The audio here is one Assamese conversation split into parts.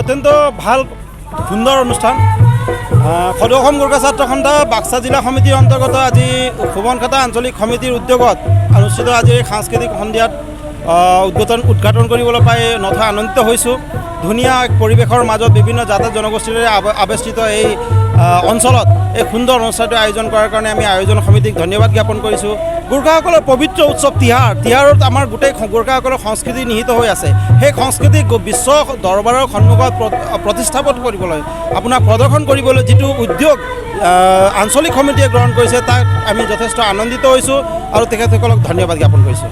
অত্যন্ত ভাল সুন্দৰ অনুষ্ঠান। সদৌ অসম গোৰ্খা ছাত্ৰ সন্থা বাক্সা জিলা সমিতিৰ অন্তৰ্গত আজি শোভনখাতা আঞ্চলিক সমিতিৰ উদ্যোগত অনুষ্ঠিত আজি সাংস্কৃতিক সন্ধিয়াত উদ্ঘাটন কৰিবলৈ পাই নথৈ আনন্দিত হৈছোঁ। ধুনীয়া পৰিৱেশৰ মাজত বিভিন্ন জাতি জনগোষ্ঠীৰে আৱেষ্টিত এই অঞ্চলত এই সুন্দৰ অনুষ্ঠানটো আয়োজন কৰাৰ কাৰণে আমি আয়োজন সমিতিক ধন্যবাদ জ্ঞাপন কৰিছোঁ। গোৰ্খাসকলৰ পবিত্ৰ উৎসৱ তিহাৰত আমাৰ গোটেই গোৰ্খাসকলৰ সংস্কৃতি নিহিত হৈ আছে। সেই সংস্কৃতিক বিশ্ব দৰবাৰৰ সন্মুখত প্ৰতিষ্ঠাপন কৰিবলৈ আপোনাৰ প্ৰদৰ্শন কৰিবলৈ যিটো উদ্যোগ আঞ্চলিক সমিতিয়ে গ্ৰহণ কৰিছে তাক আমি যথেষ্ট আনন্দিত হৈছোঁ আৰু তেখেতসকলক ধন্যবাদ জ্ঞাপন কৰিছোঁ।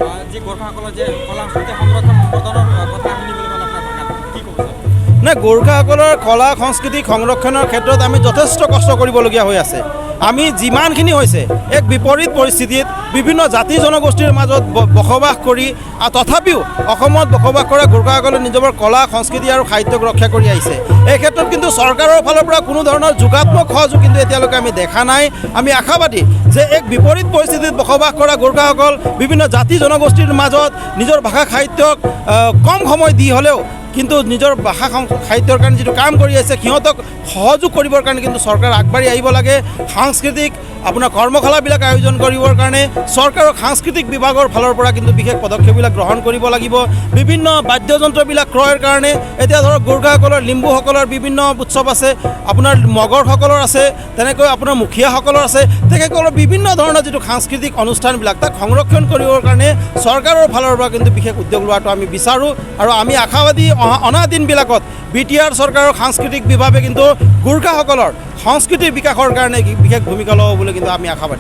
গোৰ্খাসকলৰ কলা সংস্কৃতি সংৰক্ষণৰ ক্ষেত্ৰত আমি যথেষ্ট কষ্ট কৰিবলগীয়া হৈ আছে। আমি যিমানখিনি হৈছে এক বিপৰীত পৰিস্থিতিত বিভিন্ন জাতি জনগোষ্ঠীৰ মাজত বসবাস কৰি তথাপিও অসমত বসবাস কৰা গোৰ্খাসকলে নিজৰ কলা সংস্কৃতি আৰু সাহিত্যক ৰক্ষা কৰি আহিছে। এই ক্ষেত্ৰত কিন্তু চৰকাৰৰ ফালৰ পৰা কোনো ধৰণৰ যোগাত্মক সহযোগ কিন্তু এতিয়ালৈকে আমি দেখা নাই। আমি আশাবাদী যে এক বিপৰীত পৰিস্থিতিত বসবাস কৰা গোৰ্খাসকল বিভিন্ন জাতি জনগোষ্ঠীৰ মাজত নিজৰ ভাষা সাহিত্যক কম সময় দি হ'লেও কিন্তু নিজৰ ভাষা সাহিত্যৰ কাৰণে যিটো কাম কৰি আছে সিহঁতক সহযোগ কৰিবৰ কাৰণে কিন্তু চৰকাৰ আগবাঢ়ি আহিব লাগে। সাংস্কৃতিক আপোনাৰ কৰ্মশালাবিলাক আয়োজন কৰিবৰ কাৰণে চৰকাৰৰ সাংস্কৃতিক বিভাগৰ ফালৰ পৰা কিন্তু বিশেষ পদক্ষেপবিলাক গ্ৰহণ কৰিব লাগিব। বিভিন্ন বাদ্যযন্ত্ৰবিলাক ক্ৰয়ৰ কাৰণে এতিয়া ধৰক গোৰ্খাসকলৰ লিম্বুসকলৰ বিভিন্ন উৎসৱ আছে, আপোনাৰ মগৰসকলৰ আছে, তেনেকৈ আপোনাৰ মুখীয়াসকলৰ আছে। তেখেতসকলৰ বিভিন্ন ধৰণৰ যিটো সাংস্কৃতিক অনুষ্ঠানবিলাক তাক সংৰক্ষণ কৰিবৰ কাৰণে চৰকাৰৰ ফালৰ পৰা কিন্তু বিশেষ উদ্যোগ লোৱাটো আমি বিচাৰোঁ আৰু আমি আশাবাদী অনা দিনবিলাকত BTR চৰকাৰৰ সাংস্কৃতিক বিভাগে কিন্তু গোৰ্খাসকলৰ সংস্কৃতিৰ বিকাশৰ কাৰণে বিশেষ ভূমিকা ল'ব বুলি কিন্তু আমি আশাবাদী।